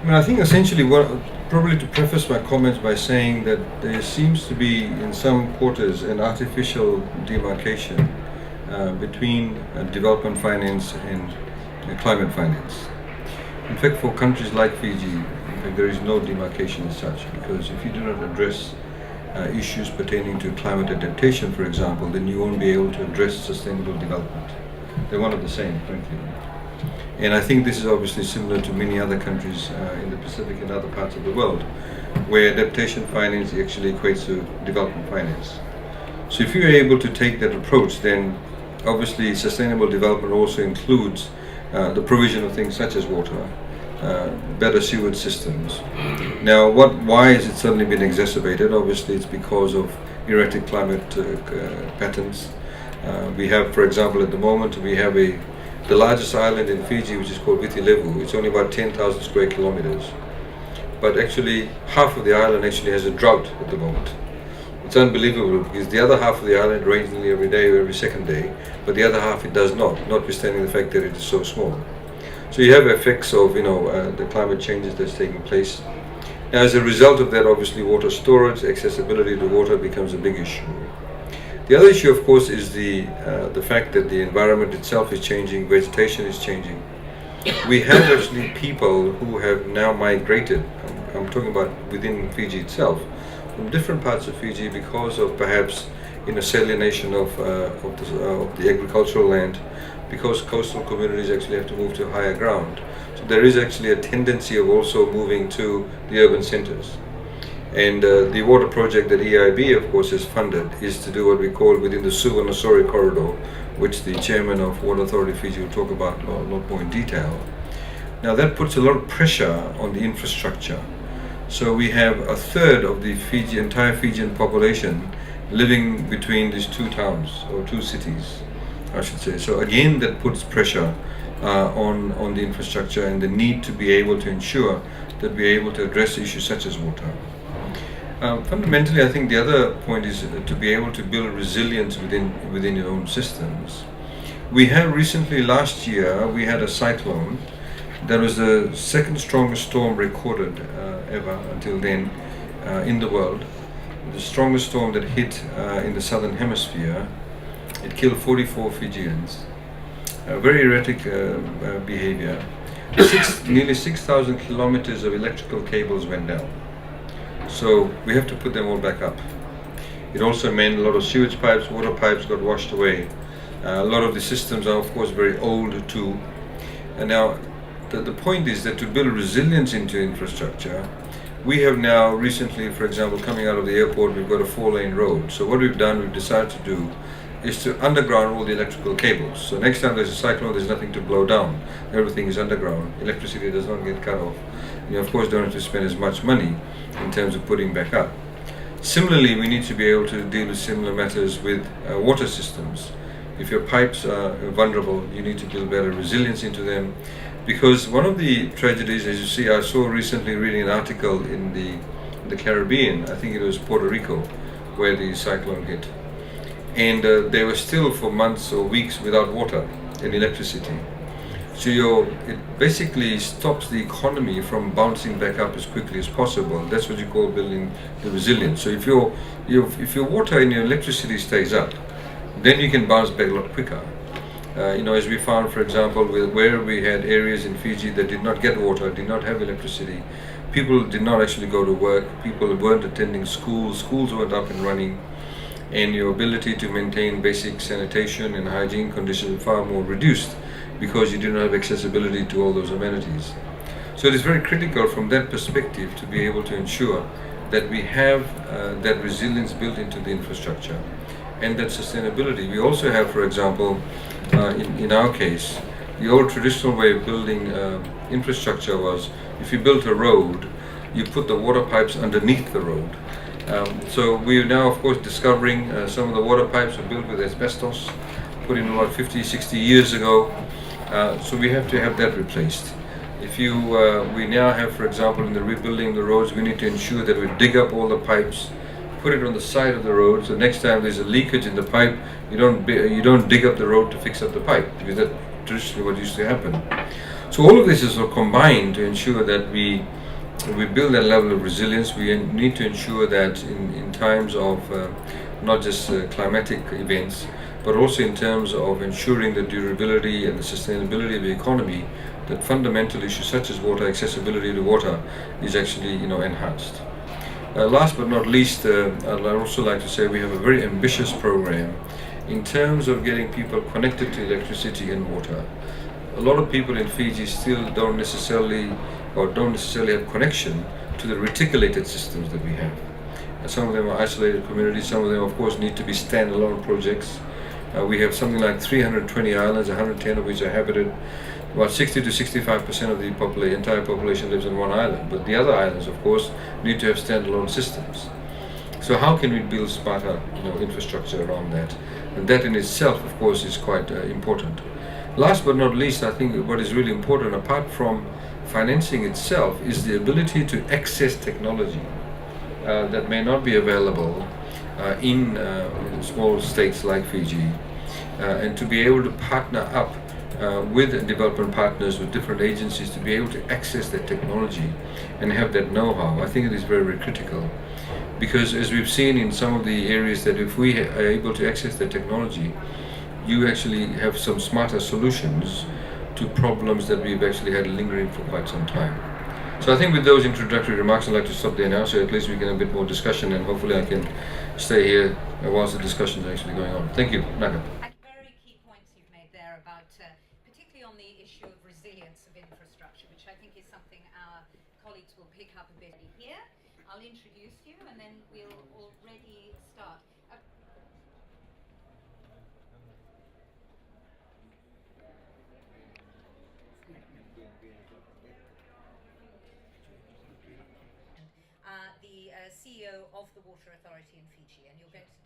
I mean, I think essentially probably to preface my comments by saying that there seems to be in some quarters an artificial demarcation between development finance and climate finance. In fact, for countries like Fiji, in fact, there is no demarcation as such, because if you do not address issues pertaining to climate adaptation, for example, then you won't be able to address sustainable development. They're one of the same, frankly. And I think this is obviously similar to many other countries in the Pacific and other parts of the world, where adaptation finance actually equates to development finance. So if you're able to take that approach, then obviously sustainable development also includes the provision of things such as water, better sewage systems. Now, why has it suddenly been exacerbated? Obviously, it's because of erratic climate patterns. We have, for example, at the moment, we have the largest island in Fiji, which is called Viti Levu. It's only about 10,000 square kilometers. But actually, half of the island actually has a drought at the moment. It's unbelievable because the other half of the island rains nearly every day or every second day, but the other half it does not, notwithstanding the fact that it is so small. So you have effects of the climate changes that's taking place. Now, as a result of that, obviously water storage, accessibility to water becomes a big issue. The other issue, of course, is the fact that the environment itself is changing, vegetation is changing. We have actually people who have now migrated, I'm talking about within Fiji itself, from different parts of Fiji because of perhaps alienation of the agricultural land, because coastal communities actually have to move to higher ground. So there is actually a tendency of also moving to the urban centers. And the water project that EIB, of course, has funded is to do what we call within the Suvarnasori corridor, which the chairman of Water Authority Fiji will talk about a lot more in detail. Now that puts a lot of pressure on the infrastructure. So we have a third of the entire Fijian population living between these two towns, or two cities, I should say. So again, that puts pressure on the infrastructure and the need to be able to ensure that we're able to address issues such as water. Fundamentally, I think the other point is to be able to build resilience within your own systems. We have recently, last year, we had a cyclone that was the second strongest storm recorded ever until then in the world. The strongest storm that hit in the southern hemisphere. It killed 44 Fijians. Very erratic behavior. Nearly 6,000 kilometers of electrical cables went down. So we have to put them all back up. It also meant a lot of sewage pipes, water pipes got washed away. A lot of the systems are, of course, very old too. And now the point is that to build resilience into infrastructure, we have now recently, for example, coming out of the airport, we've got a 4-lane road. So what we've decided to do is to underground all the electrical cables. So next time there's a cyclone, there's nothing to blow down. Everything is underground. Electricity does not get cut off. You of course don't have to spend as much money in terms of putting back up. Similarly, we need to be able to deal with similar matters with water systems. If your pipes are vulnerable, you need to build better resilience into them. Because one of the tragedies, as you see, I saw recently reading an article in the Caribbean, I think it was Puerto Rico, where the cyclone hit. And they were still for months or weeks without water and electricity. So it basically stops the economy from bouncing back up as quickly as possible. That's what you call building the resilience. So if your water and your electricity stays up, then you can bounce back a lot quicker. As we found, for example, where we had areas in Fiji that did not get water, did not have electricity, people did not actually go to work, people weren't attending schools weren't up and running, and your ability to maintain basic sanitation and hygiene conditions are far more reduced because you do not have accessibility to all those amenities. So it is very critical from that perspective to be able to ensure that we have that resilience built into the infrastructure and that sustainability. We also have, for example, in our case, the old traditional way of building infrastructure was if you built a road, you put the water pipes underneath the road. So we are now, of course, discovering some of the water pipes were built with asbestos, put in about 50, 60 years ago. So we have to have that replaced. We now have, for example, in the rebuilding the roads, we need to ensure that we dig up all the pipes, put it on the side of the road, so next time there's a leakage in the pipe, you don't dig up the road to fix up the pipe, because that's traditionally what used to happen. So all of this is sort of combined to ensure that we build that level of resilience. We need to ensure that in times of not just climatic events, but also in terms of ensuring the durability and the sustainability of the economy, that fundamental issues such as water, accessibility to water, is actually enhanced. Last but not least, I'd also like to say we have a very ambitious program in terms of getting people connected to electricity and water. A lot of people in Fiji still don't necessarily have connection to the reticulated systems that we have. Some of them are isolated communities, some of them of course need to be standalone projects. We have something like 320 islands, 110 of which are habited. About 60 to 65% of the entire population lives on one island, but the other islands of course need to have standalone systems. So how can we build smarter infrastructure around that? And that in itself of course is quite important. Last but not least, I think what is really important apart from financing itself is the ability to access technology that may not be available in small states like Fiji, and to be able to partner up with development partners, with different agencies, to be able to access that technology and have that know-how. I think it is very, very critical, because as we've seen in some of the areas, that if we are able to access the technology, you actually have some smarter solutions to problems that we've actually had lingering for quite some time. So I think with those introductory remarks, I'd like to stop there now, so at least we can have a bit more discussion, and hopefully I can stay here whilst the discussion is actually going on. Thank you. Naga. Very key points you've made there about, particularly on the issue of resilience of infrastructure, which I think is something our colleagues will pick up a bit here. I'll introduce you and then we'll already start. The CEO of the Water Authority in Fiji, and you're going to